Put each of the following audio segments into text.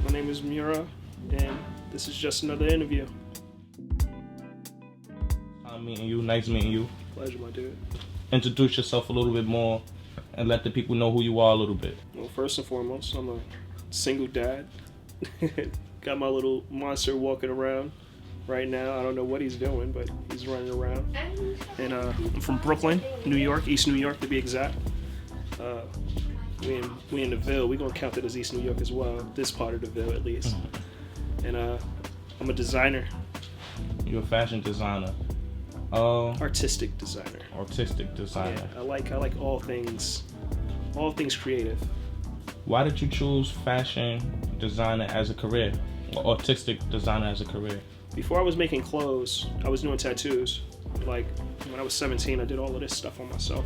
My name is Mura, and this is just another interview. I'm meeting you. Nice meeting you. Pleasure, my dude. Introduce yourself a little bit more and let the people know who you are a little bit. Well, first and foremost, I'm a single dad. Got my little monster walking around right now. I don't know what he's doing, but he's running around. And I'm from Brooklyn, New York, East New York to be exact. We in the Ville. We're gonna count it as East New York as well. This part of the Ville, at least. And I'm a designer. You're a fashion designer. Artistic designer. Artistic designer. Yeah, I like all things creative. Why did you choose fashion designer as a career, or artistic designer as a career? Before I was making clothes, I was doing tattoos. Like when I was 17, I did all of this stuff on myself.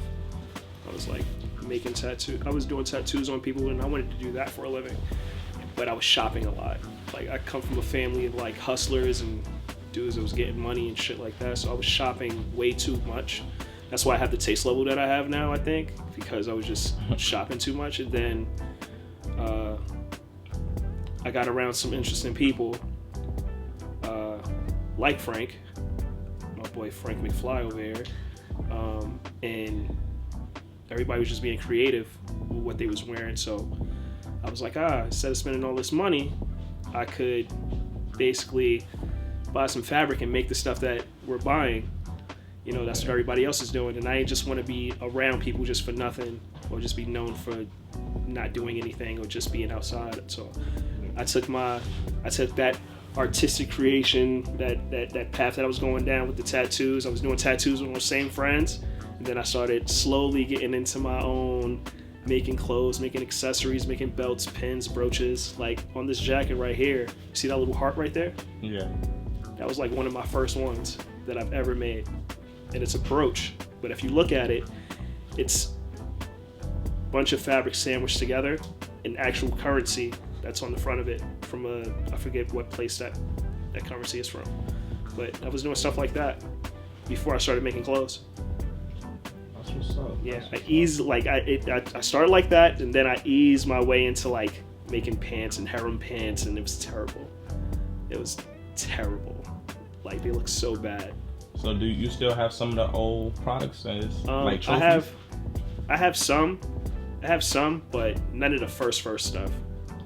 I was like making tattoos. I was doing tattoos on people, and I wanted to do that for a living. But I was shopping a lot. Like I come from a family of like hustlers and dudes that was getting money and shit like that. So I was shopping way too much. That's why I have the taste level that I have now, I think, because I was just shopping too much. And then I got around some interesting people, like Frank, my boy Frank McFly over here, and everybody was just being creative with what they was wearing. So I was like, instead of spending all this money, I could basically buy some fabric and make the stuff that we're buying. You know, that's what everybody else is doing, and I just want to be around people just for nothing, or just be known for not doing anything, or just being outside. So I took that artistic creation, that path that I was going down with the tattoos. I was doing tattoos with those same friends, and then I started slowly getting into my own, making clothes, making accessories, making belts, pins, brooches. Like on this jacket right here, you see that little heart right there? Yeah. That was like one of my first ones that I've ever made. And it's a brooch, but if you look at it, it's a bunch of fabric sandwiched together in actual currency that's on the front of it from I forget what place that currency is from. But I was doing stuff like that before I started making clothes. That's what's up. Yeah, I started like that, and then I eased my way into like making pants and harem pants, and it was terrible. It was terrible. Like they look so bad. So do you still have some of the old products as like trophies? I have some, but none of the first stuff.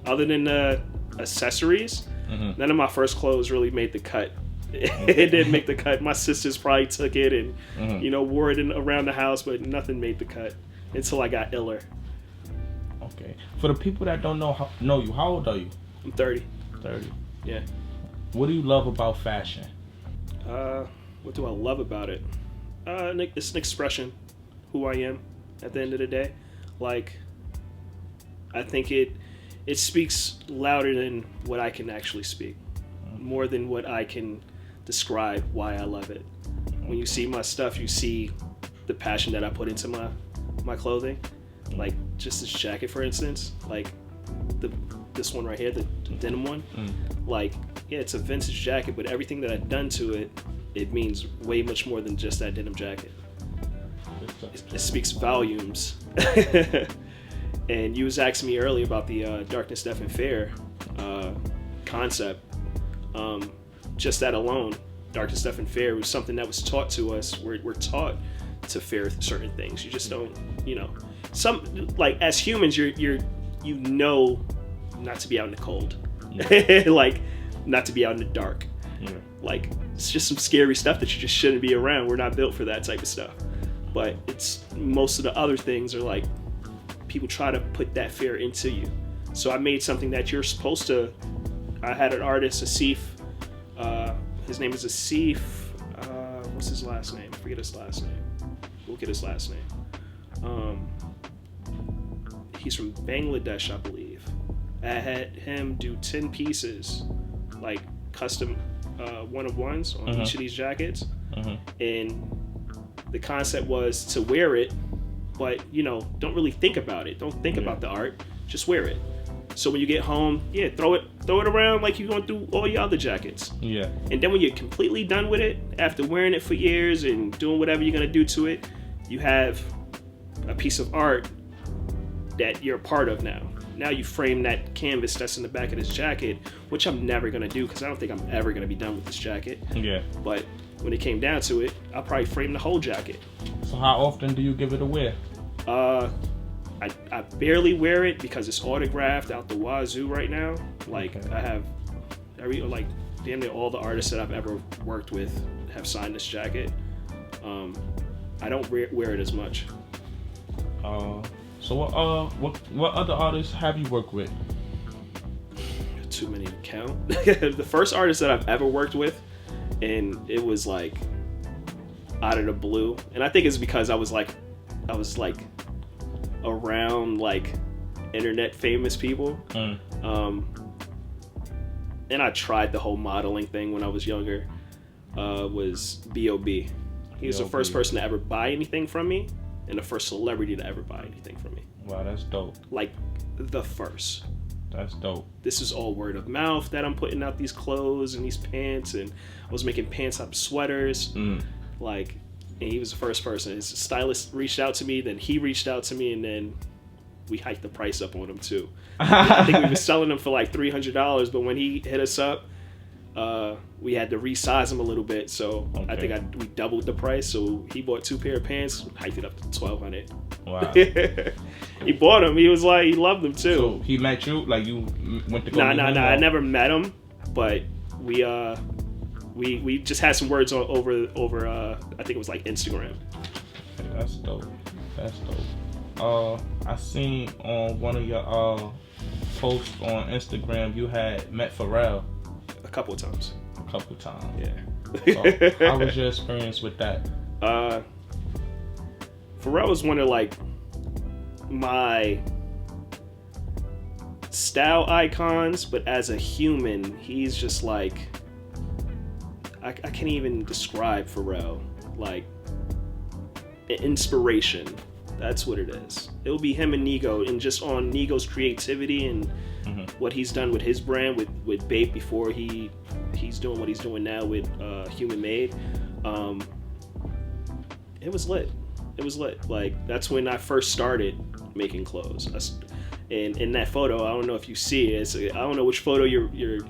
Other than the accessories, none of my first clothes really made the cut. It didn't make the cut. My sisters probably took it and wore it around the house, but nothing made the cut until I got iller. Okay. For the people that don't know you, how old are you? I'm 30. 30. Yeah. What do you love about fashion? What do I love about it? It's an expression, who I am at the end of the day. Like, I think it speaks louder than what I can actually speak, more than what I can describe why I love it. When you see my stuff, you see the passion that I put into my clothing. Like just this jacket, for instance, like this one right here, the denim one. Like, yeah, it's a vintage jacket, but everything that I've done to it, it means way much more than just that denim jacket. It speaks volumes. And you was asking me earlier about the darkness, death, and fear concept. Just that alone, darkness, death, and fear was something that was taught to us. We're taught to fear certain things. You just don't, some, like as humans, you know not to be out in the cold. Like not to be out in the dark. Like it's just some scary stuff that you just shouldn't be around. We're not built for that type of stuff. But it's most of the other things are like people try to put that fear into you. So I made something that you're supposed to. I had an artist, Asif. His name is Asif. What's his last name? I forget his last name. Look at his last name. He's from Bangladesh, I believe. I had him do 10 pieces, like custom one-of-ones on each of these jackets. And the concept was to wear it, but don't really think about it. Don't think about the art. Just wear it. So when you get home, throw it around like you're going through all your other jackets. Yeah. And then when you're completely done with it, after wearing it for years and doing whatever you're gonna do to it, you have a piece of art that you're a part of now. now you frame that canvas that's in the back of this jacket, which I'm never gonna do because I don't think I'm ever gonna be done with this jacket. Yeah. But when it came down to it, I'll probably frame the whole jacket. So how often do you give it a wear? I barely wear it because it's autographed out the wazoo right now. Like I have damn near all the artists that I've ever worked with have signed this jacket. I don't wear it as much. So what other artists have you worked with? Too many to count. The first artist that I've ever worked with, and it was like out of the blue, and I think it's because I was like around like internet famous people. And I tried the whole modeling thing when I was younger. Was B.O.B. He was the first person to ever buy anything from me, and the first celebrity to ever buy anything from me. Wow, that's dope. Like the first. That's dope. This is all word of mouth that I'm putting out these clothes and these pants, and I was making pants out of sweaters. Like, and he was the first person. His stylist reached out to me, then he reached out to me, and then we hiked the price up on him too. I think we were selling them for like $300, but when he hit us up, we had to resize him a little bit. So I think we doubled the price. So he bought 2 pair of pants, hiked it up to $1,200. Wow. He bought them. He was like, he loved them too. So he met you? Like you went to go meet him? Nah. I never met him, but we just had some words over I think it was like Instagram. That's dope. I seen on one of your posts on Instagram you had met Pharrell. A couple of times. Yeah. So how was your experience with that? Pharrell was one of like my style icons, but as a human, he's just like I can't even describe Pharrell. Like an inspiration. That's what it is. It'll be him and Nigo, and just on Nigo's creativity and what he's done with his brand with Bape before he's doing what he's doing now with Human Made. It was lit. Like that's when I first started making clothes. And in that photo, I don't know if you see it. I don't know which photo you're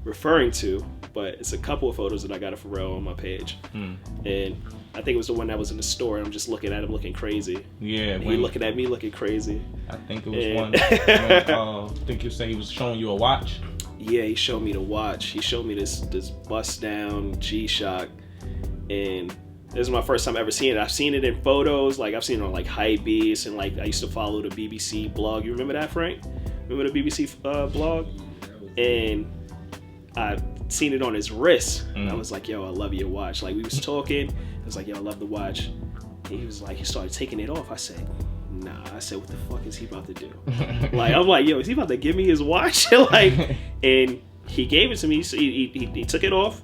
referring to, but it's a couple of photos that I got of Pharrell on my page. And I think it was the one that was in the store, and I'm just looking at him looking crazy. Yeah. He looking at me looking crazy. I think it was one when, I think you said he was showing you a watch. Yeah, he showed me the watch. He showed me this bust down G-Shock, and this is my first time ever seeing it. I've seen it in photos, like I've seen it on like Hypebeast, and like I used to follow the BBC blog. You remember that, Frank? Remember the BBC blog? And I seen it on his wrist. I was like, yo, I love your watch. Like we was talking, I was like, yo, I love the watch. And he was like, he started taking it off. I said, nah. I said, what the fuck is he about to do? Like I'm like, yo, is he about to give me his watch? Like, and he gave it to me. So he took it off.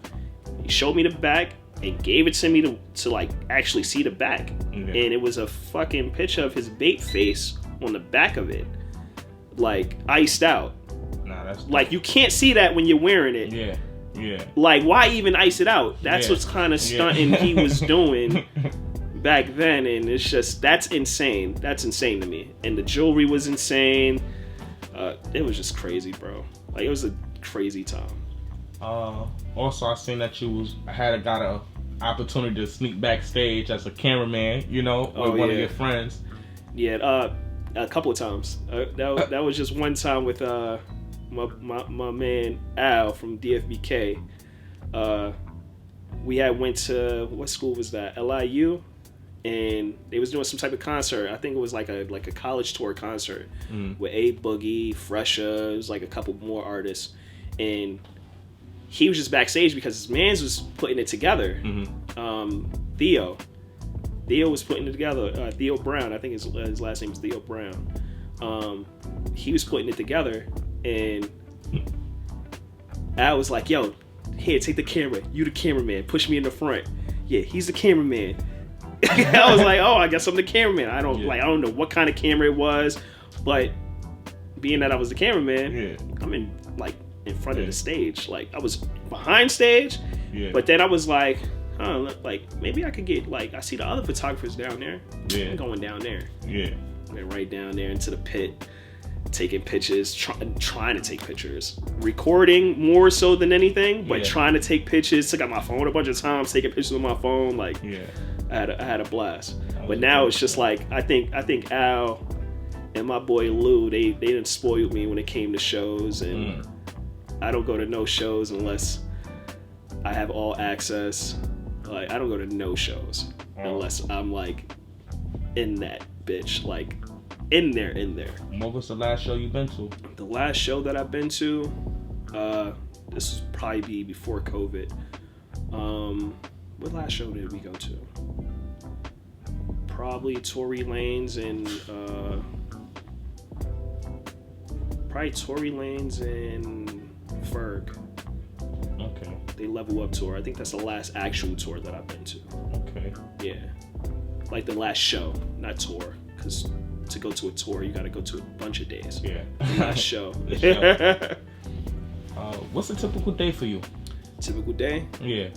He showed me the back and gave it to me to like actually see the back. And it was a fucking picture of his Bape face on the back of it, like iced out. Nah, that's like you can't see that when you're wearing it. Yeah. Like why even ice it out? That's what's kind of stunting he was doing back then, and it's just that's insane. That's insane to me. And the jewelry was insane. It was just crazy, bro. Like it was a crazy time. Also, I seen that you got a opportunity to sneak backstage as a cameraman, with one of your friends. Yeah, a couple of times. That was just one time with my man Al from DFBK. We had went to, what school was that? LIU, and they was doing some type of concert. I think it was like a college tour concert with A Boogie, Fresha. It was like a couple more artists, and he was just backstage because his mans was putting it together. Theo was putting it together. Theo Brown, I think his last name is Theo Brown. He was putting it together, and I was like, yo, here, take the camera. You the cameraman. Push me in the front. Yeah, he's the cameraman. I was like, oh, I guess I'm the cameraman. I don't know what kind of camera it was, but being that I was the cameraman, I'm in front of the stage. Like I was behind stage, but then I was like, maybe I could get I see the other photographers down there. I'm going down there. Went right down there into the pit. taking pictures, trying to take pictures, recording more so than anything, but trying to take pictures. Took out my phone a bunch of times, taking pictures with my phone. Like, I had a blast. But now it's just like I think Al and my boy Lou, they done spoiled me when it came to shows, and I don't go to no shows unless I have all access. Like, I don't go to no shows unless I'm like in that bitch, like in there. What was the last show you've been to? The last show that I've been to, this was probably be before COVID. What last show did we go to? Probably Tory Lanez and Ferg. Okay. They Level Up tour. I think that's the last actual tour that I've been to. Okay. Yeah. Like the last show, not tour. Because to go to a tour, you got to go to a bunch of days. Yeah. The last show. What's a typical day for you? Typical day? Yeah.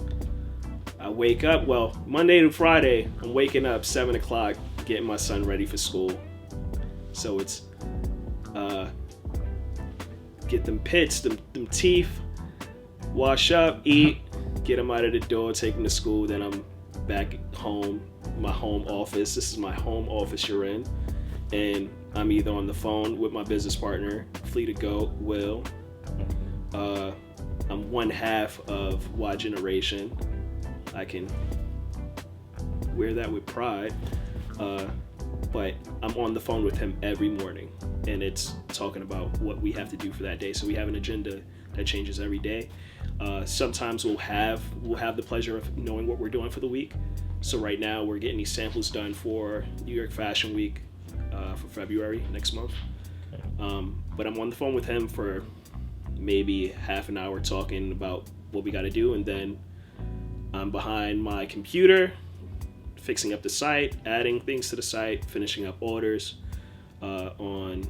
I wake up, Monday to Friday, I'm waking up 7 o'clock, getting my son ready for school. So it's get them pits, them teeth, wash up, eat, get them out of the door, take them to school. Then I'm back home, my home office. This is my home office you're in. And I'm either on the phone with my business partner, Fleet to Go, Will. I'm one half of Y Generation. I can wear that with pride. But I'm on the phone with him every morning, and it's talking about what we have to do for that day. So we have an agenda that changes every day. Sometimes we'll have the pleasure of knowing what we're doing for the week. So right now we're getting these samples done for New York Fashion Week for February next month. But I'm on the phone with him for maybe half an hour talking about what we got to do, and then I'm behind my computer fixing up the site, adding things to the site, finishing up orders on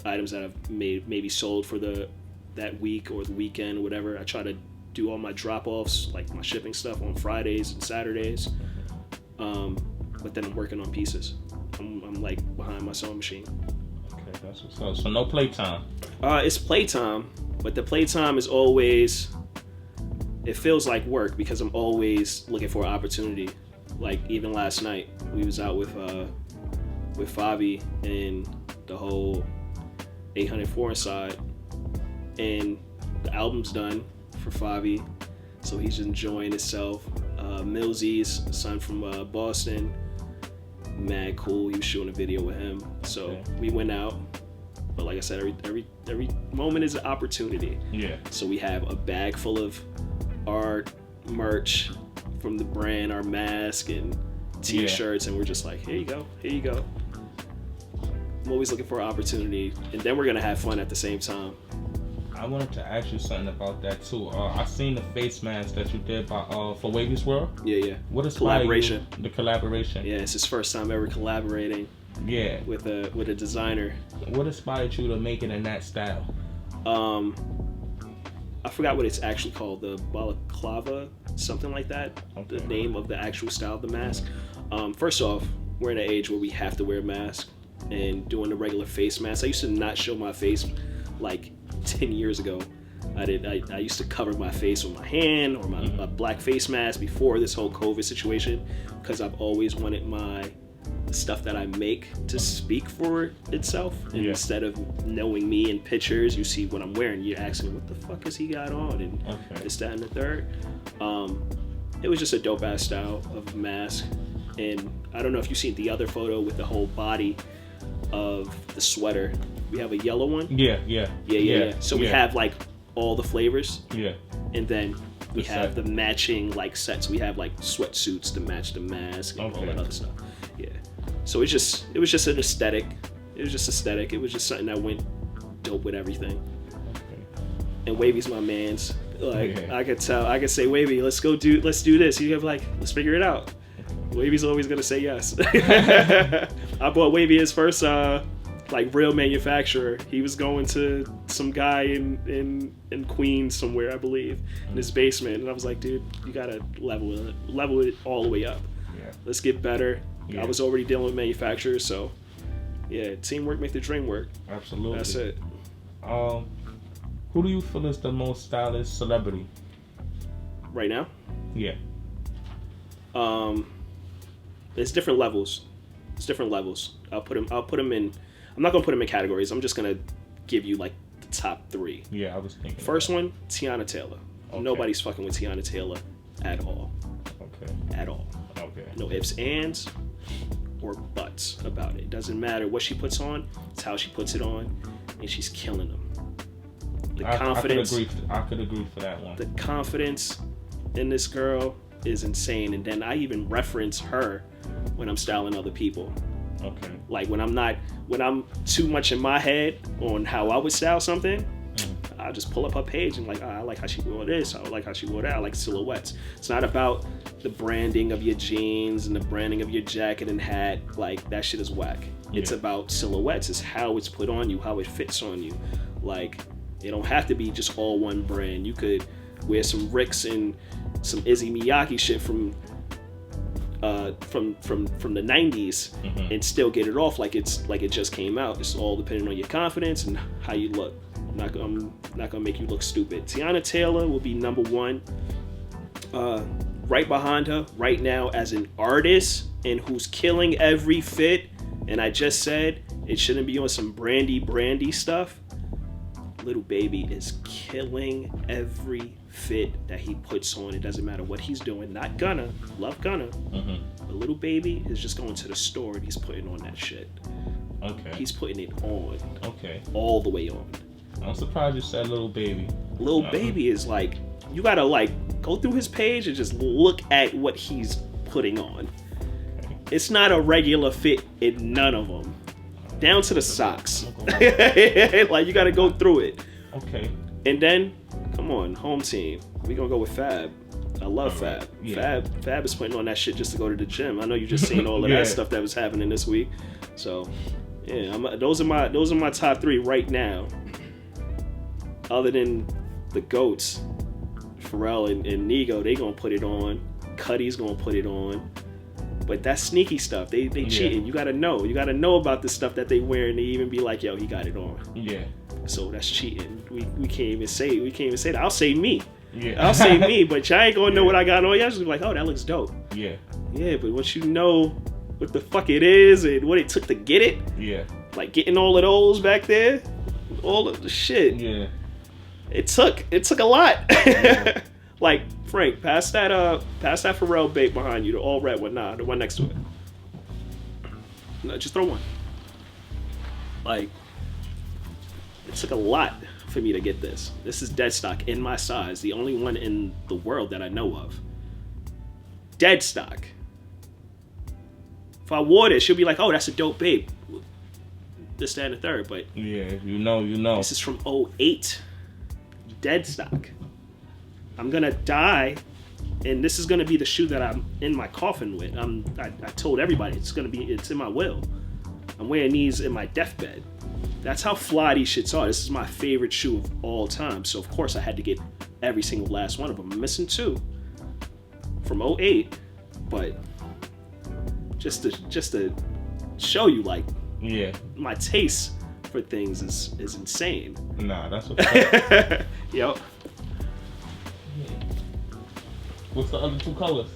items that I've maybe sold for that week or the weekend or whatever. I try to do all my drop-offs, like my shipping stuff, on Fridays and Saturdays. But then I'm working on pieces. I'm like behind my sewing machine. Okay, that's what's up. So no playtime. It's playtime, but the playtime is always, it feels like work because I'm always looking for an opportunity. Like even last night, we was out with Favi and the whole 804 Inside, and the album's done for Favi, so he's enjoying himself. Millsy's son from Boston, mad cool. He was shooting a video with him, so we went out. But like I said, every moment is an opportunity. Yeah. So we have a bag full of art, merch from the brand, our mask and t-shirts, and we're just like, here you go. I'm always looking for an opportunity, and then we're gonna have fun at the same time. I wanted to ask you something about that too. I seen the face mask that you did for Wavy's World. Yeah. What is collaboration? The collaboration. Yeah, it's his first time ever collaborating. Yeah. With a designer. What inspired you to make it in that style? I forgot what it's actually called, the balaclava, something like that. Okay. The name of the actual style of the mask. First off, we're in an age where we have to wear a mask, and doing the regular face mask. I used to not show my face like 10 years ago. I used to cover my face with my hand or my black face mask before this whole COVID situation, because I've always wanted my stuff that I make to speak for itself. And instead of knowing me in pictures, you see what I'm wearing, you're asking, what the fuck has he got on? And this, that, and the third. It was just a dope ass style of mask. And I don't know if you've seen the other photo with the whole body of the sweater. We have a yellow one. Yeah. So we have like all the flavors. Yeah. And then we have the matching like sets. We have like sweatsuits to match the mask and all that other stuff. Yeah. So it was just an aesthetic. It was just aesthetic. It was just something that went dope with everything. Okay. And Wavy's my man's. Like I could say, Wavy, let's do this. You have like, let's figure it out. Wavy's always gonna say yes. I bought Wavy his first like real manufacturer. He was going to some guy in Queens somewhere, I believe, in his basement, and I was like, dude, you gotta level it all the way up. Yeah. Let's get better. Yeah. I was already dealing with manufacturers, so Yeah, teamwork make the dream work. Absolutely. That's it. Who do you feel is the most stylish celebrity right now? Yeah. It's different levels. It's different levels. I'll put them in. I'm not gonna put them in categories. I'm just gonna give you like the top 3. Yeah, I was thinking. First one, Tiana Taylor. Okay. Nobody's fucking with Tiana Taylor at all. Okay. At all. Okay. No ifs, ands, or buts about it. It doesn't matter what she puts on. It's how she puts it on, and she's killing them. The confidence. I could agree for that one. The confidence in this girl is insane, and then I even reference her when I'm styling other people. Okay. Like when I'm too much in my head on how I would style something, I'll just pull up her page and like, I like how she wore this, I like how she wore that, I like silhouettes. It's not about the branding of your jeans and the branding of your jacket and hat. Like, that shit is whack. Yeah. It's about silhouettes. It's how it's put on you, how it fits on you. Like, it don't have to be just all one brand. You could wear some Ricks and some Izzy Miyake shit from the 90s and still get it off like it just came out. It's all depending on your confidence and how you look. I'm not gonna make you look stupid. Tiana Taylor will be number 1. Right behind her right now as an artist and who's killing every fit. And I just said it shouldn't be on some brandy stuff. Little Baby is killing every fit that he puts on. It doesn't matter what he's doing. Not Gunna, love Gunna, but Little Baby is just going to the store and he's putting on that shit. Okay. He's putting it on. Okay. All the way on. I'm surprised you said Little Baby. Little Baby is like, you gotta like go through his page and just look at what he's putting on. Okay. It's not a regular fit in none of them. Down to the socks. Like, you gotta go through it. Okay. And then, come on, home team. We gonna go with Fab. I love Fab. Yeah. Fab is putting on that shit just to go to the gym. I know you just seen all of that stuff that was happening this week. So, yeah, those are my top 3 right now. Other than the GOATs, Pharrell and Nigo, they gonna put it on. Cuddy's gonna put it on. But that's sneaky stuff. They cheating. You gotta know about the stuff that they wear, and they even be like, yo, he got it on. Yeah. So that's cheating. We can't even say that. I'll say me. Yeah. I'll say me, but y'all ain't gonna know what I got on. Y'all just be like, oh, that looks dope. Yeah. Yeah, but once you know what the fuck it is and what it took to get it, yeah, like getting all of those back there, all of the shit. Yeah. It took a lot. Yeah. Like, Frank, pass that Pharrell bait behind you, the all red one. Nah, the one next to it. No, just throw one. Like, it took a lot for me to get this. This is dead stock in my size, the only one in the world that I know of. Dead stock. If I wore this, she'll be like, oh, that's a dope babe. This, that, and the third, but yeah, you know. This is from 2008. Dead stock. I'm gonna die, and this is gonna be the shoe that I'm in my coffin with. I told everybody it's in my will. I'm wearing these in my deathbed. That's how fly these shits are. This is my favorite shoe of all time. So of course I had to get every single last one of them. I'm missing 2 from 2008, but just to show you, like, yeah, my taste for things is insane. Nah, that's what. Yep. What's the other 2 colors?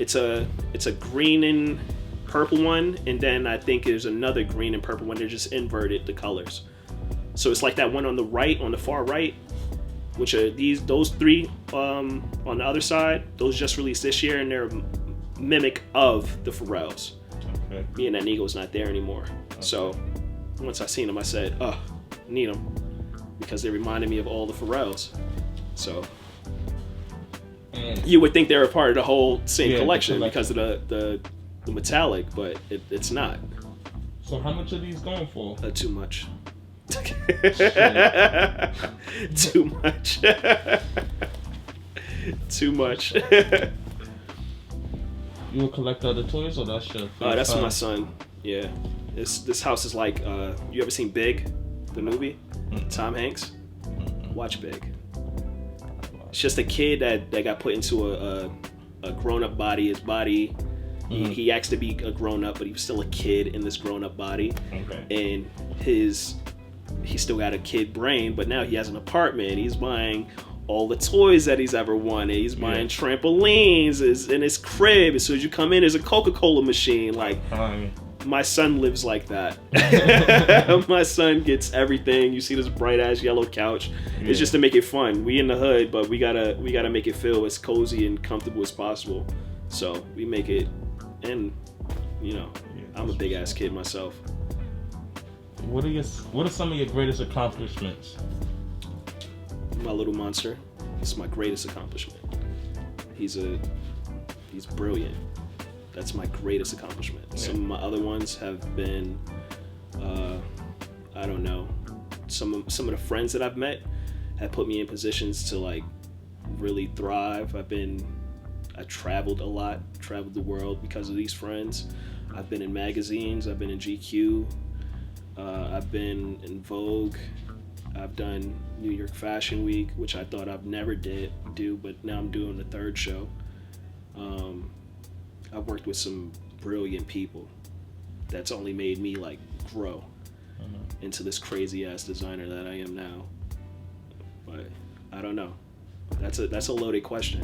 It's a green and purple one, and then I think there's another green and purple one. They're just inverted, the colors. So it's like that one on the right, on the far right, which are those 3 on the other side. Those just released this year, and they're a mimic of the Pharrells. Okay. Me and that Nigo's not there anymore. Okay. So once I seen them, I said, I need them, because they reminded me of all the Pharrells. So you would think they're a part of the whole same collection because of the metallic, but it's not. So how much are these going for? Too much. Too much. Too much. You a collector of the toys, or that's your? That's my son. Yeah. This house is like. You ever seen Big, the movie? Tom Hanks. Watch Big. It's just a kid that got put into a grown-up body. His body He asked to be a grown up, but he was still a kid in this grown up body. Okay. And he still got a kid brain, but now he has an apartment. He's buying all the toys that he's ever wanted. He's buying trampolines in his crib. As soon as you come in, there's a Coca-Cola machine. Like, my son lives like that. My son gets everything. You see this bright ass yellow couch. It's just to make it fun. We in the hood, but we gotta make it feel as cozy and comfortable as possible. So we make it, and I'm a big ass kid myself. What are some of your greatest accomplishments? My little monster. It's my greatest accomplishment. He's brilliant. That's my greatest accomplishment. Yeah. Some of my other ones have been, I don't know. Some of the friends that I've met have put me in positions to like really thrive. I traveled a lot, traveled the world because of these friends. I've been in magazines. I've been in GQ. I've been in Vogue. I've done New York Fashion Week, which I thought I'd never do, but now I'm doing the third show. I've worked with some brilliant people. That's only made me like grow into this crazy ass designer that I am now. But I don't know. That's a loaded question.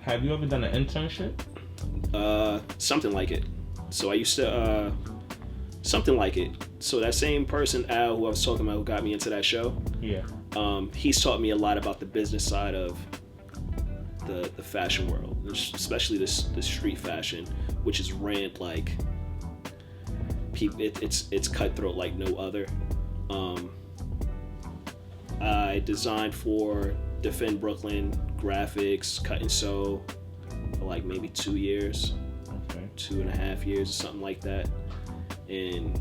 Have you ever done an internship? Something like it. So I used to something like it. So that same person, Al, who I was talking about, who got me into that show, he's taught me a lot about the business side of the fashion world, especially this street fashion, which is ran like it's cutthroat like no other. I designed for Defend Brooklyn Graphics, Cut and Sew for like maybe 2 years, 2.5 years or something like that, and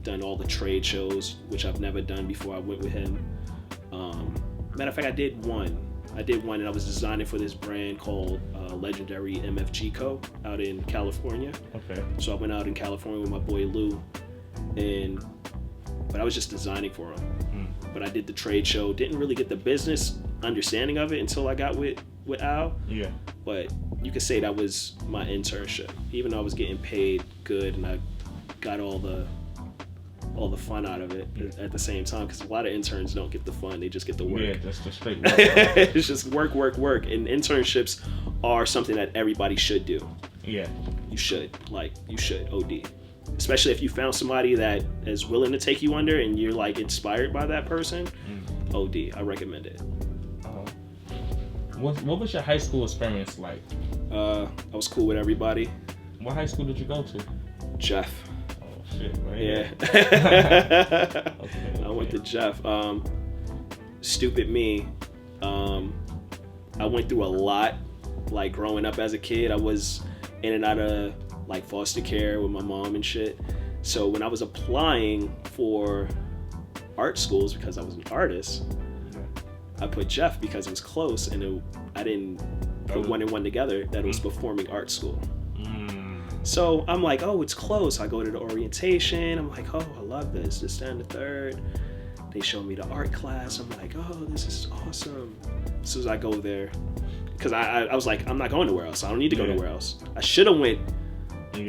done all the trade shows, which I've never done before I went with him. Matter of fact, I did one, and I was designing for this brand called Legendary MFG Co. out in California. Okay. So I went out in California with my boy Lou, but I was just designing for him. But I did the trade show, didn't really get the business understanding of it until I got with Al. Yeah. But you could say that was my internship, even though I was getting paid good and I got all the fun out of it at the same time, because a lot of interns don't get the fun, they just get the work. Yeah, that's the straight work. It's just work. And internships are something that everybody should do. Yeah. You should OD. Especially if you found somebody that is willing to take you under and you're like inspired by that person, OD, I recommend it. What was your high school experience like? I was cool with everybody. What high school did you go to? Jeff. Shit, right? Yeah. Okay. I went to Jeff. Stupid me. I went through a lot, like growing up as a kid. I was in and out of like foster care with my mom and shit. So when I was applying for art schools, because I was an artist, I put Jeff because it was close, and I didn't put one and one together that it was performing arts school. So I'm like, oh, it's close. I go to the orientation. I'm like, oh, I love this. This, that, and the third. They show me the art class. I'm like, oh, this is awesome. As soon as I go there, because I was like, I'm not going nowhere else. I don't need to go nowhere else. I should have went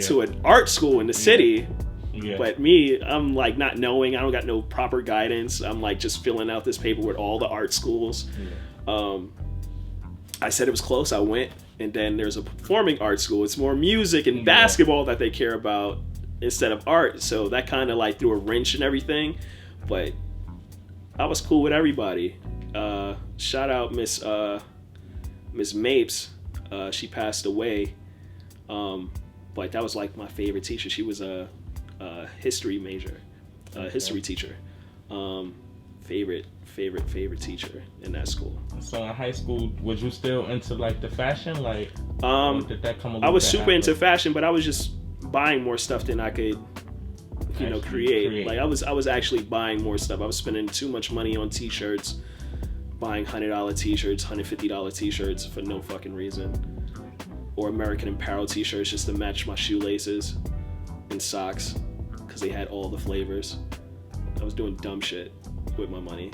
to an art school in the city. Yeah. But me, I'm like not knowing. I don't got no proper guidance. I'm like just filling out this paper with all the art schools. Yeah. I said it was close. I went. And then there's a performing arts school. It's more music and basketball that they care about instead of art. So that kind of like threw a wrench in everything. But I was cool with everybody. Shout out Miss Mapes. She passed away. But that was like my favorite teacher. She was a history major, history teacher. Favorite teacher in that school. So in high school, was you still into like the fashion? Like, did that come along? I was super into fashion, but I was just buying more stuff than I could, create. Like I was actually buying more stuff. I was spending too much money on t-shirts, buying $100 t-shirts, $150 t-shirts for no fucking reason, or American Apparel t-shirts just to match my shoelaces and socks because they had all the flavors. I was doing dumb shit with my money.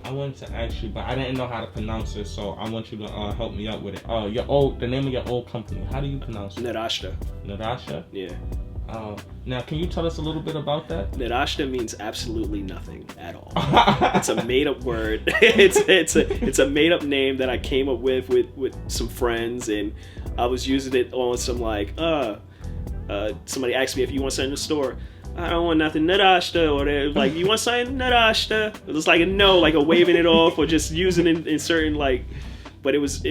I wanted to ask you, but I didn't know how to pronounce it, so I want you to help me out with it. The name of your old company. How do you pronounce it? Narashta. Narashta? Yeah. Now, can you tell us a little bit about that? Narashta means absolutely nothing at all. It's a made-up word. It's a made-up name that I came up with some friends, and I was using it on some like somebody asked me if you want something in the store. I don't want nothing, Narashta, or they're like, you want something, Narashta? It was like a no, like a waving it off, or just using it in certain like. But it was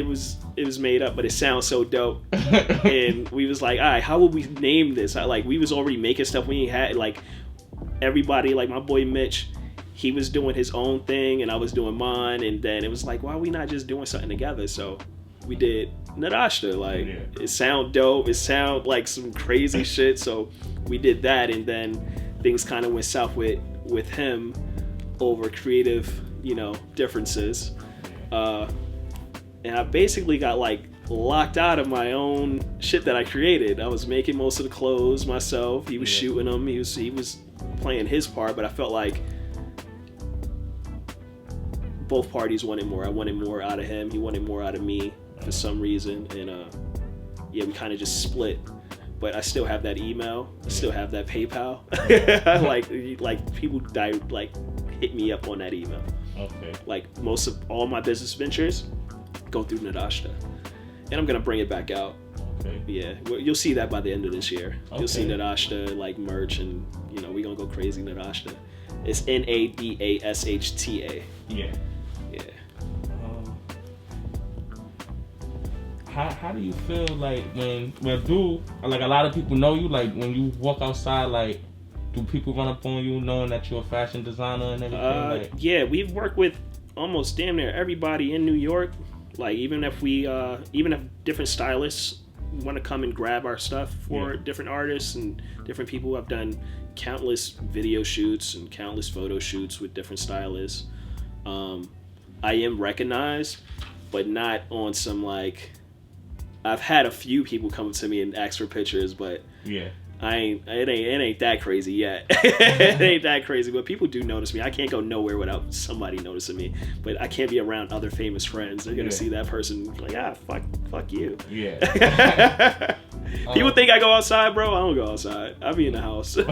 made up, but it sounds so dope. And we was like, all right, how would we name this? We was already making stuff. We ain't had like everybody, like my boy Mitch, he was doing his own thing and I was doing mine. And then it was like, why are we not just doing something together? So we did Narashta. Like it sound dope. It sound like some crazy shit. So we did that, and then things kind of went south with him over creative, differences. And I basically got like locked out of my own shit that I created. I was making most of the clothes myself. He was shooting them. He was playing his part, but I felt like both parties wanted more. I wanted more out of him. He wanted more out of me for some reason. And we kind of just split. But I still have that email. I still have that PayPal. like people hit me up on that email. Okay. Like most of all my business ventures go through Narashta, and I'm gonna bring it back out. Okay. Yeah, you'll see that by the end of this year. Okay. You'll see Narashta like merch, and we're gonna go crazy Narashta. It's Nadashta. Yeah. Yeah. How do you feel like when a lot of people know you, like when you walk outside, like do people run up on you knowing that you're a fashion designer and everything? Yeah, we've worked with almost damn near everybody in New York. Like even if different stylists want to come and grab our stuff for different artists and different people, I've done countless video shoots and countless photo shoots with different stylists. I am recognized, but not on some like. I've had a few people come to me and ask for pictures, but it ain't that crazy yet. It ain't that crazy, but people do notice me. I can't go nowhere without somebody noticing me. But I can't be around other famous friends. They're gonna see that person like, fuck you. Yeah. People think I go outside, bro. I don't go outside. I be in the house. I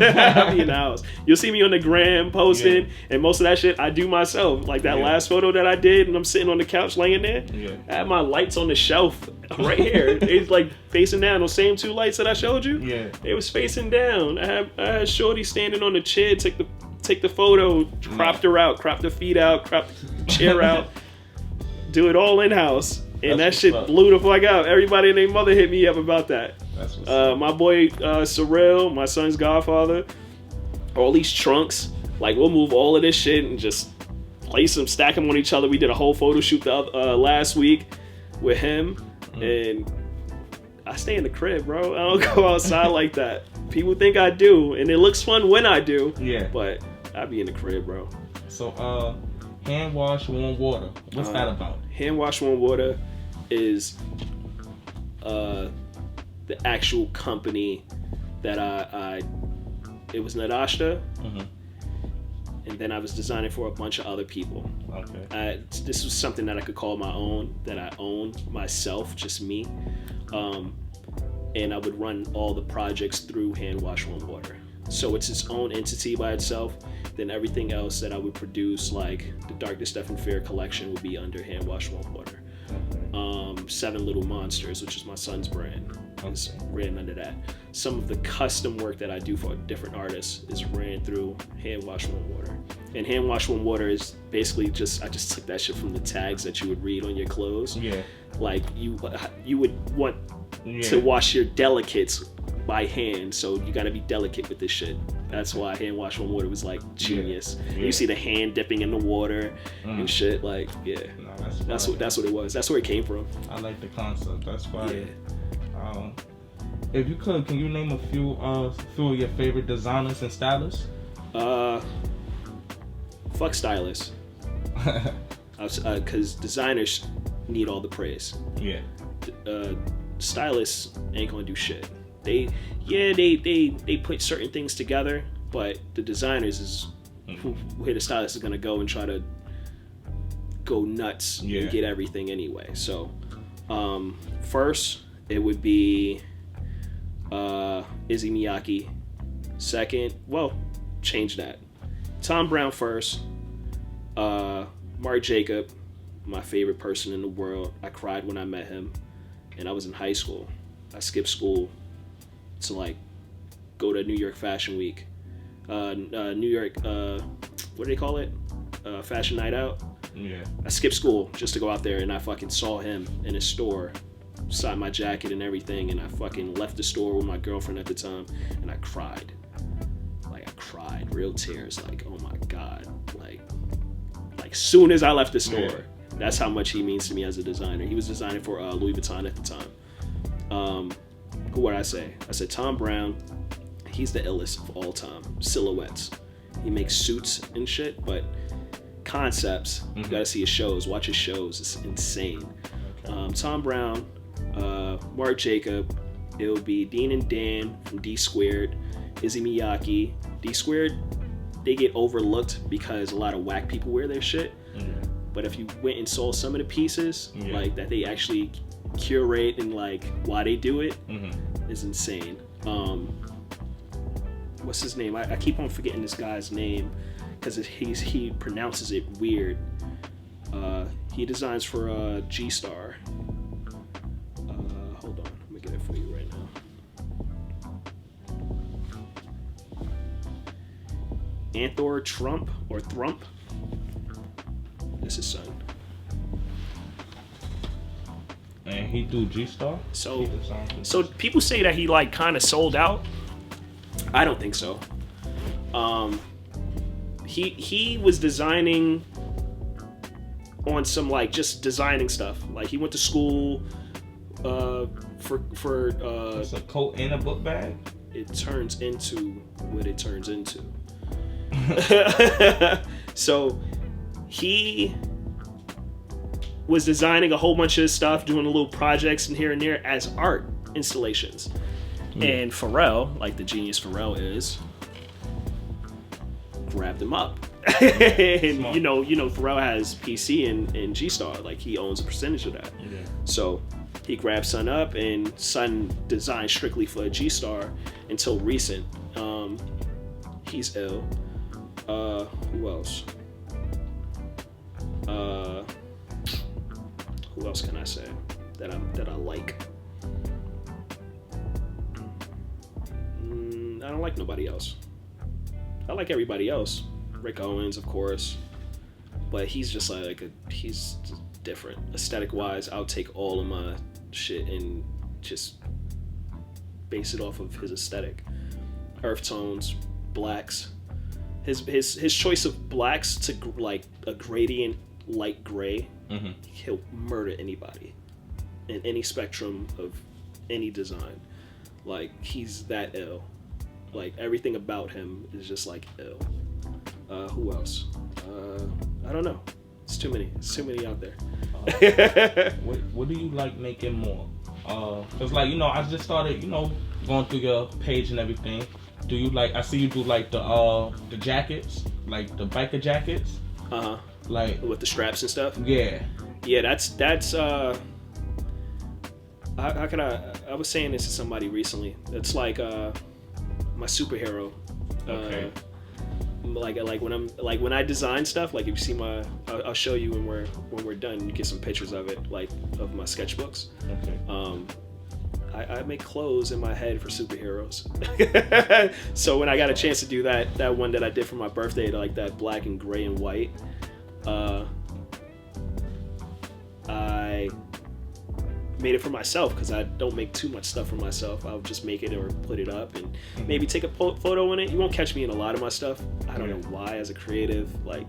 be in the house. You'll see me on the gram posting, and most of that shit I do myself. Like that last photo that I did, and I'm sitting on the couch laying there. Yeah. I have my lights on the shelf right here. It's like facing down. Those same two lights that I showed you. Yeah. It was facing down. I had Shorty standing on the chair, take the photo, cropped her out, cropped the feet out, cropped the chair out. Do it all in house. And that shit blew the fuck out. Everybody and their mother hit me up about that. That's what's up. My boy Sorrell, my son's godfather, all these trunks. Like we'll move all of this shit and just place them, stack them on each other. We did a whole photo shoot last week with him, and I stay in the crib, bro. I don't go outside like that. People think I do, and it looks fun when I do. Yeah. But I be in the crib, bro. So hand wash warm water. What's that about? Hand wash warm water is the actual company that it was Narashta, and then I was designing for a bunch of other people. Okay. This was something that I could call my own, that I own myself, just me, and I would run all the projects through Hand Wash Warm Water. So it's its own entity by itself. Then everything else that I would produce, like the Darkness, Death, and Fear collection, would be under Hand Wash Warm Water. Seven Little Monsters, which is my son's brand, is ran under that. Some of the custom work that I do for different artists is ran through Hand Wash Warm Water. And Hand Wash Warm Water is basically I just took that shit from the tags that you would read on your clothes. Yeah. Like you would want to wash your delicates by hand, so you gotta be delicate with this shit. That's why Hand Wash Warm Water was like genius. You see the hand dipping in the water and shit, like no, that's what it was. That's where it came from. I like the concept. That's why. If you could, can you name a few of your favorite designers and stylists? Fuck stylists. Because designers need all the praise. Yeah. Stylists ain't gonna do shit. They put certain things together, but the designers is where the stylist is gonna go and try to go nuts Yeah. and get everything anyway. So first it would be Izzy Miyake. Second, well, change that. Tom Brown first. Mark Jacob, my favorite person in the world. I cried when I met him, and I was in high school. I skipped school to like go to New York Fashion Week. New York, what do they call it? Fashion Night Out. Yeah. I skipped school just to go out there, and I fucking saw him in his store, signed my jacket and everything, and I fucking left the store with my girlfriend at the time, and I cried. Like, I cried, real tears, like, oh my God. Like soon as I left the store, Yeah. that's how much he means to me as a designer. He was designing for Louis Vuitton at the time. Who would I say? I said Tom Brown. He's the illest of all time. Silhouettes. He makes suits and shit, but concepts, you gotta see his shows. Watch his shows. It's insane. Okay. Tom Brown, Mark Jacob. It'll be Dean and Dan from D Squared, Izzy Miyake. D Squared, they get overlooked because a lot of whack people wear their shit. But if you went and saw some of the pieces, like that they actually curate and like why they do it, is insane. What's his name? I keep on forgetting this guy's name because he pronounces it weird. He designs for G-Star. Hold on, let me get it for you right now. Anthor Trump or Thrump. This is son. And he do G-Star? So people say that he like kind of sold out. I don't think so. He was designing on some like just designing stuff. Like he went to school for it's a coat and a book bag. It turns into what it turns into. So he was designing a whole bunch of stuff, doing little projects and here and there as art installations. And Pharrell, like the genius Pharrell is, grabbed him up. And you know, Pharrell has PC and G-Star, like he owns a percentage of that. Yeah. So he grabbed Son up, and Son designed strictly for G-Star until recent. He's ill. Who else? Who else can I say that I like? I don't like nobody else. I like everybody else. Rick Owens, of course, but he's just he's just different. Aesthetic wise, I'll take all of my shit and just base it off of his aesthetic. Earth tones, blacks. His choice of blacks to like a gradient light gray, he'll murder anybody in any spectrum of any design. Like he's that ill. Like everything about him is just like ill. Who else? I don't know. It's too many. It's too many out there. What do you like making more? Cause like I just started going through your page and everything. Do you like? I see you do like the jackets, like the biker jackets. Like with the straps and stuff. Yeah. Yeah, that's. How can I was saying this to somebody recently. It's like my superhero. Okay. Like when I design stuff, like if you see I'll show you when we're done. You get some pictures of it, like of my sketchbooks. Okay. I make clothes in my head for superheroes. So when I got a chance to do that one that I did for my birthday, like that black and gray and white, I made it for myself because I don't make too much stuff for myself. I'll just make it or put it up and maybe take a photo in it. You won't catch me in a lot of my stuff. I don't know why, as a creative, like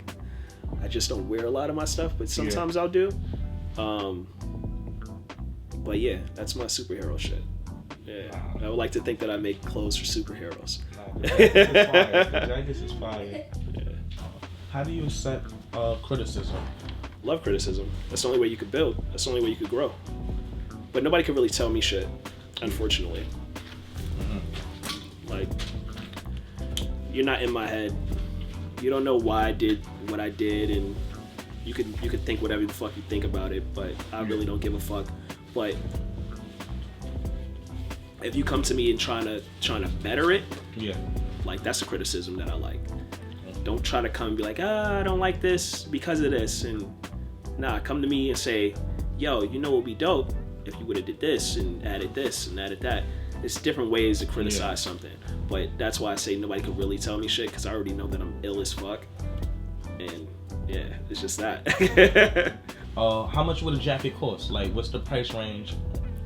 I just don't wear a lot of my stuff, but sometimes I'll do. But yeah, that's my superhero shit. Yeah, I would like to think that I make clothes for superheroes. The jackets is fire. Yeah. How do you accept criticism? Love criticism. That's the only way you could build. That's the only way you could grow. But nobody can really tell me shit, unfortunately. Like, you're not in my head. You don't know why I did what I did, and you could think whatever the fuck you think about it, but I really don't give a fuck. But if you come to me and trying to better it, like that's a criticism that I like. Don't try to come and be like, I don't like this because of this, and nah, come to me and say, yo, you know what would be dope if you would have did this and added this and added that. It's different ways to criticize something, but that's why I say nobody could really tell me shit, because I already know that I'm ill as fuck, and yeah, it's just that. How much would a jacket cost? Like, what's the price range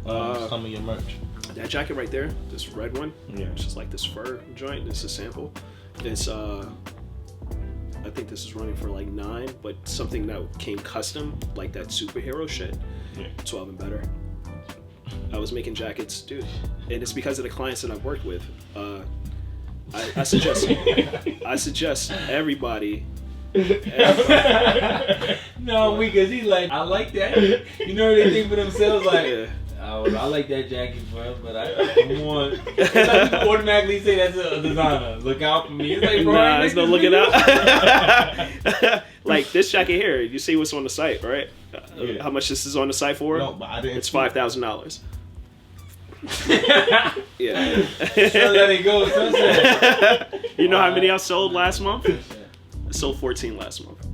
on some of your merch? That jacket right there, this red one, it's just like this fur joint. This is a sample. It's I think this is running for like $9, but something that came custom, like that superhero shit, 12 and better. I was making jackets, dude, and it's because of the clients that I've worked with. I suggest everybody. No, because he's like, I like that. You know what they think for themselves, like, oh, I like that jacket, bro, but I want. It's like you automatically say that's a designer. Look out for me. It's like, bro, nah, it's no looking out. Like this jacket here, you see what's on the site, right? How much this is on the site for? No, but I didn't. It's $5,000. Yeah. So let it go, sunset. You know how many I sold last month? I sold 14 last month.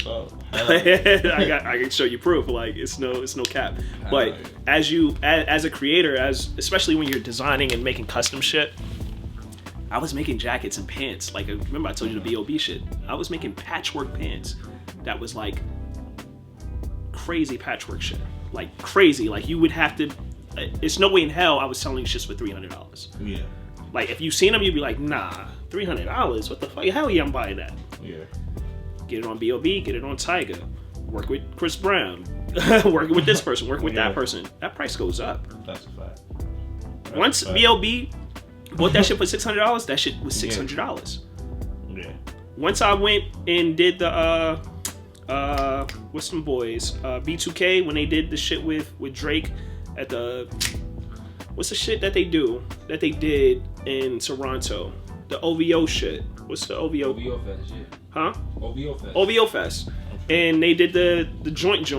So, I can show you proof. Like it's no cap. But as a creator, especially when you're designing and making custom shit, I was making jackets and pants. Like remember I told you the B.O.B. shit. I was making patchwork pants. That was like crazy patchwork shit. Like crazy. Like you would have to. It's no way in hell I was selling shits for $300. Yeah. Like if you seen them, you'd be like, nah, $300. What the fuck? Hell yeah, I'm buying that. Yeah. Get it on B.O.B., get it on Tiger. Work with Chris Brown. Working with this person, working with that person. That price goes up. That's a fact. Once B.O.B. bought that shit for $600, that shit was $600. Yeah. Once I went and did the what's some boys? B2K when they did the shit with Drake at the what's the shit that they did in Toronto? The OVO shit. What's the OVO? OVO Fest, yeah. Huh? OVO Fest. OVO Fest. And they did the joint.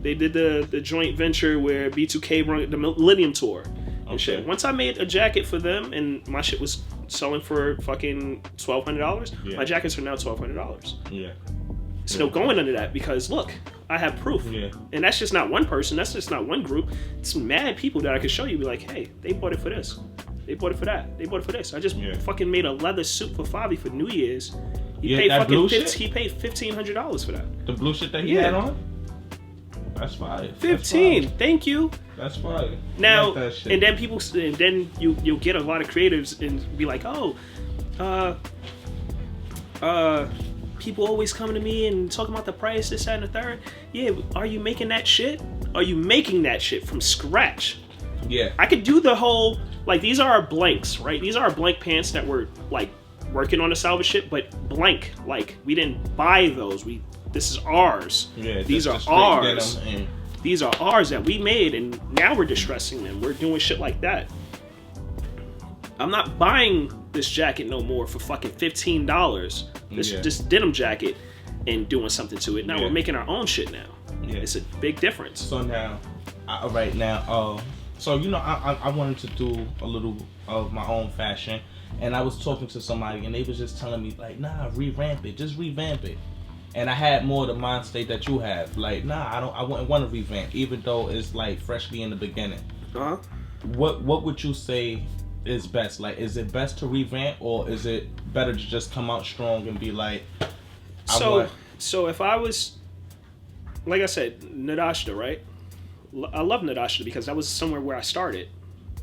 They did the joint venture where B2K run the Millennium Tour and shit. Once I made a jacket for them and my shit was selling for fucking $1,200, my jackets are now $1,200. Yeah. It's no going under that because look, I have proof. Yeah. And that's just not one person. That's just not one group. It's mad people that I could show you. Be like, hey, they bought it for this. They bought it for that. They bought it for this. I just fucking made a leather suit for Fabi for New Year's. He paid that blue fucking shit? he paid $1,500 for that. The blue shit that he had on? That's fire. 15. Thank you. That's fire. Now, like that shit. and then you'll get a lot of creatives and be like, oh, people always coming to me and talking about the price, this, that, and the third. Yeah, are you making that shit? Are you making that shit from scratch? Yeah. I could do the whole, like, these are our blanks, right? These are our blank pants that we're, like, working on the salvage shit, but blank. Like, we didn't buy those. This is ours. Yeah, these are ours. These are ours that we made, and now we're distressing them. We're doing shit like that. I'm not buying this jacket no more for fucking $15. This denim jacket and doing something to it. Now we're making our own shit now. Yeah. It's a big difference. So now, right now, so you know, I wanted to do a little of my own fashion, and I was talking to somebody, and they was just telling me like, nah, revamp it, just revamp it. And I had more of the mind state that you have, like, nah, I wouldn't want to revamp, even though it's like freshly in the beginning. What would you say is best? Like, is it best to revamp, or is it better to just come out strong and be like, so if I was, like I said, Nadashda, right? I love Nadashda because that was somewhere where I started.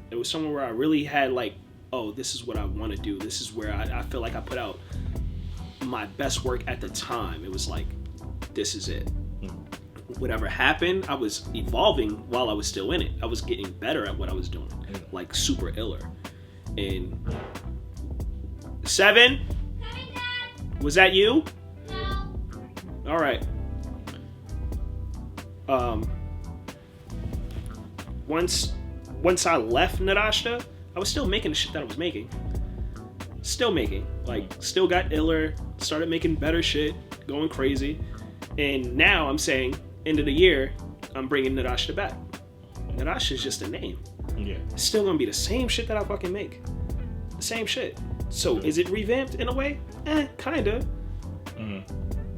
It was somewhere where I really had like, oh, this is what I want to do. This is where I feel like I put out my best work at the time. It was like, this is it. Whatever happened, I was evolving while I was still in it. I was getting better at what I was doing, like super iller. And 7, was that you? No. All right. Once I left Nadashda, I was still making the shit that I was making. Still making. Like, still got iller, started making better shit, going crazy. And now I'm saying, end of the year, I'm bringing Narashita back. Narashita is just a name. Yeah. It's still gonna be the same shit that I fucking make. The same shit. So is it revamped in a way? Kinda.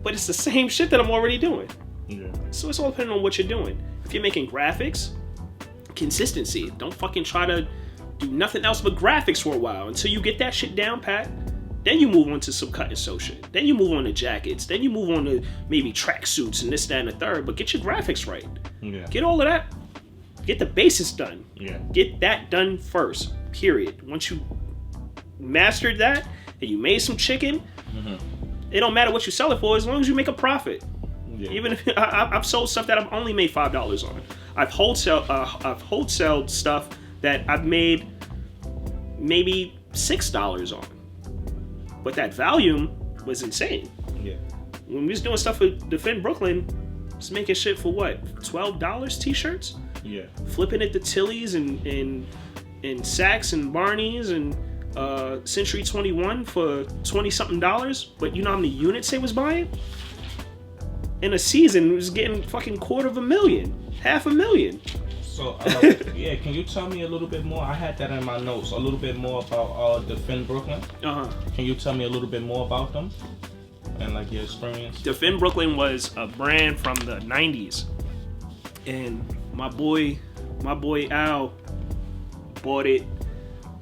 But it's the same shit that I'm already doing. Yeah. So it's all depending on what you're doing. If you're making graphics, consistency. Don't fucking try to do nothing else but graphics for a while until you get that shit down pat. Then you move on to some cut and sew shit. Then you move on to jackets. Then you move on to maybe tracksuits and this, that, and the third. But get your graphics right. Yeah. Get all of that. Get the basics done. Yeah. Get that done first. Period. Once you mastered that and you made some chicken, it don't matter what you sell it for as long as you make a profit. Yeah. Even if I've sold stuff that I've only made $5 on. I've wholesaled stuff that I've made maybe $6 on. But that volume was insane. Yeah. When we was doing stuff with Defend Brooklyn, I was making shit for what? $12 t-shirts? Yeah. Flipping it to Tilly's and Saks and Barney's and Century 21 for $20-something. But you know how many units they was buying? In a season, it was getting fucking $250,000, $500,000. So, yeah, can you tell me a little bit more? I had that in my notes. A little bit more about Defend Brooklyn. Can you tell me a little bit more about them and like your experience? Defend Brooklyn was a brand from the 90s, and my boy Al bought it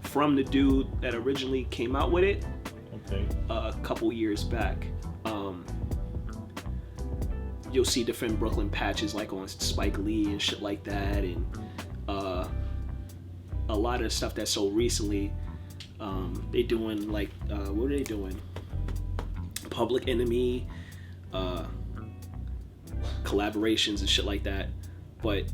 from the dude that originally came out with it. Okay. A couple years back. You'll see Defend Brooklyn patches like on Spike Lee and shit like that, and a lot of the stuff that's sold recently, they doing like what are they doing? Public Enemy, collaborations and shit like that. But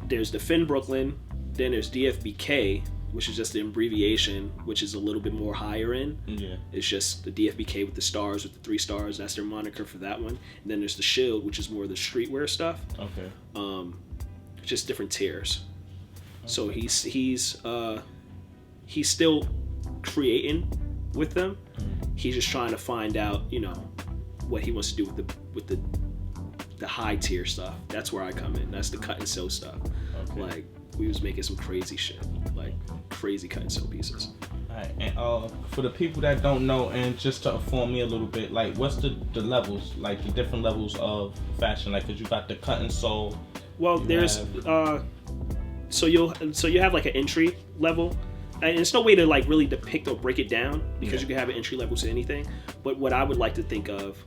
there's Defend Brooklyn, then there's DFBK, which is just the abbreviation, which is a little bit more higher end. Yeah. It's just the DFBK with the stars, with the 3 stars. That's their moniker for that one. And then there's the Shield, which is more the streetwear stuff. Okay. Just different tiers. Okay. So he's still creating with them. He's just trying to find out, you know, what he wants to do with the high tier stuff. That's where I come in. That's the cut and sew stuff. Okay. Like, we was making some crazy shit, like crazy cut and sew pieces. Alright, and for the people that don't know, and just to inform me a little bit, like what's the levels, like the different levels of fashion, like because you got the cut and sew. Well, there's so you have like an entry level, and there's no way to like really depict or break it down because you can have an entry level to anything. But what I would like to think of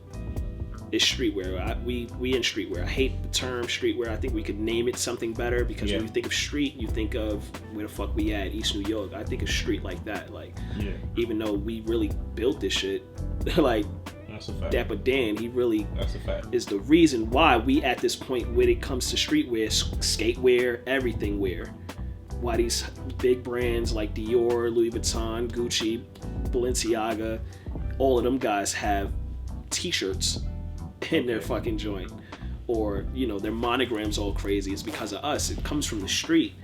is streetwear. We in streetwear. I hate the term streetwear. I think we could name it something better because when you think of street, you think of where the fuck we at, East New York. I think of street like that. Like, even though we really built this shit, like that's a fact. Dapper Dan, he really that's a fact. Is the reason why we at this point when it comes to streetwear, skatewear, everything wear. Why these big brands like Dior, Louis Vuitton, Gucci, Balenciaga, all of them guys have t-shirts in their fucking joint, or you know, their monograms all crazy. It's because of us. It comes from the street.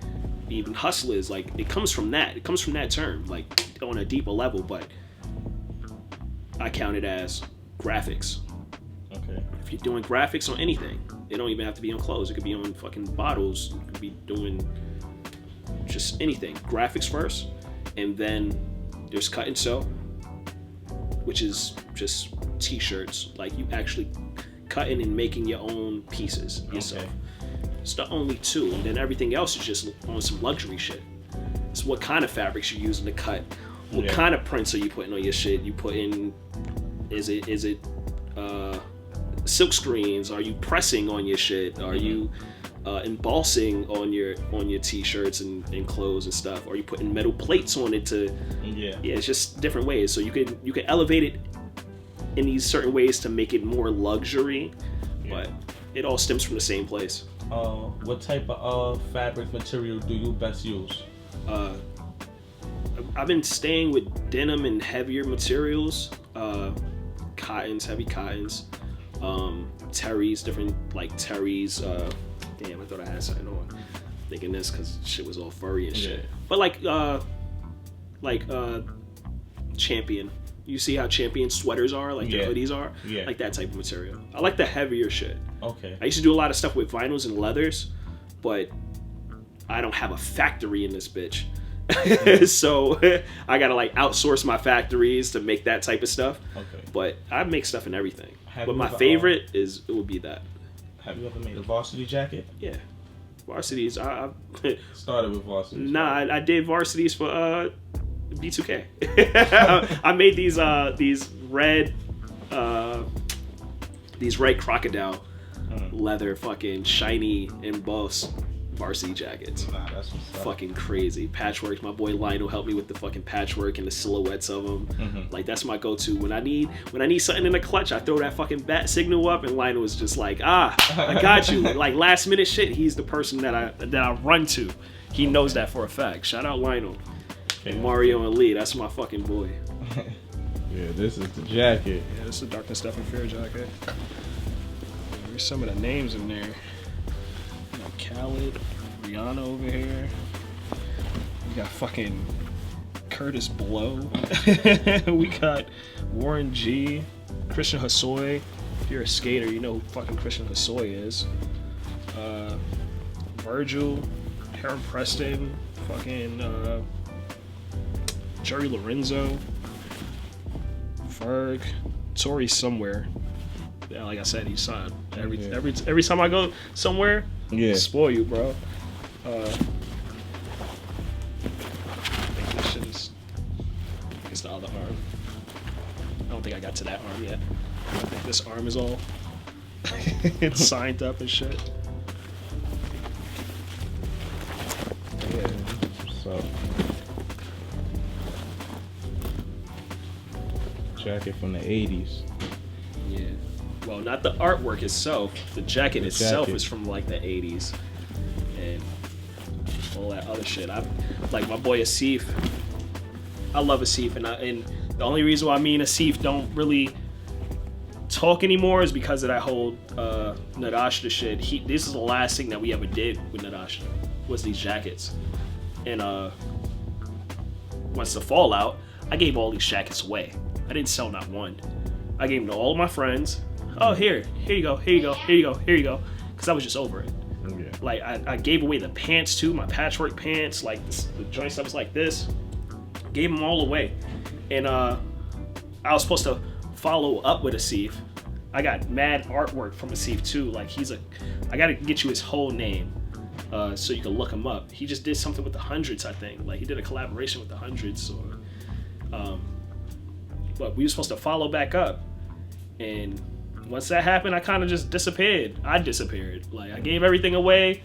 Even hustlers, like it comes from that term, like on a deeper level. But I count it as graphics. Okay. If you're doing graphics on anything, it don't even have to be on clothes. It could be on fucking bottles. You could be doing just anything. Graphics first, and then there's cut and sew, which is just t-shirts, like you actually cutting and making your own pieces yourself. Okay. It's the only two, and then everything else is just on some luxury shit. It's what kind of fabrics you're using to cut, what kind of prints are you putting on your shit. You put in, is it silk screens? Are you pressing on your shit? Are you embossing on your t-shirts and clothes and stuff? Are you putting metal plates on it to it's just different ways. So you can elevate it in these certain ways to make it more luxury, but it all stems from the same place. What type of fabric material do you best use? I've been staying with denim and heavier materials, cottons, heavy cottons, terries, different like terries. Damn, I thought I had something on. Thinking this because shit was all furry and shit. But like Champion. You see how Champion sweaters are, like the hoodies are? Yeah. Like that type of material. I like the heavier shit. Okay. I used to do a lot of stuff with vinyls and leathers, but I don't have a factory in this bitch. So I gotta like outsource my factories to make that type of stuff. Okay. But I make stuff in everything. Have But you my ever, favorite would be that. Have you ever made a varsity jacket? Yeah. Varsities. I Started with varsity. Nah, I did varsities for B2K. I made these red crocodile leather fucking shiny embossed varsity jackets. Nah, that's what's up. Fucking crazy patchwork. My boy Lionel helped me with the fucking patchwork and the silhouettes of them. Like that's my go-to when I need something in the clutch. I throw that fucking bat signal up, and Lionel was just like, I got you. Like last minute shit. He's the person that I run to. He knows that for a fact. Shout out Lionel. And Mario and Lee. That's my fucking boy. Yeah, this is the jacket. Yeah, this is the Darkness, Death, and Fear jacket. There's some of the names in there. Khaled, Rihanna over here. We got fucking Curtis Blow. We got Warren G, Christian Hosoi. If you're a skater, you know who fucking Christian Hosoi is. Virgil, Heron Preston, fucking Jerry Lorenzo, Ferg, Tori somewhere. Yeah, like I said, he's signed. Every time I go somewhere, spoil you, bro. I think this shit is. It's the other arm. I don't think I got to that arm yet. I think this arm is all. It's signed up and shit. Yeah. So. Jacket from the 80s. Yeah. Well, not the artwork itself. The jacket itself is from like the 80s. And all that other shit. I like my boy Asif. I love Asif, and the only reason why me and Asif don't really talk anymore is because of that whole Nadashda shit. This is the last thing that we ever did with Nadashda was these jackets. And once the fallout, I gave all these jackets away. I didn't sell not one. I gave them to all of my friends. Oh, here you go, here you go, here you go, here you go. Because I was just over it. Yeah. Like, I gave away the pants too, my patchwork pants, like the joint stuff was like this. Gave them all away. And I was supposed to follow up with Asif. I got mad artwork from Asif too. Like, I gotta get you his whole name so you can look him up. He just did something with the Hundreds, I think. Like, he did a collaboration with the Hundreds. But we were supposed to follow back up. And once that happened, I kind of just disappeared. I disappeared. Like, I gave everything away,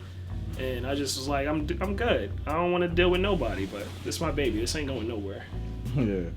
and I just was like, I'm good. I don't want to deal with nobody, but this is my baby. This ain't going nowhere. Yeah.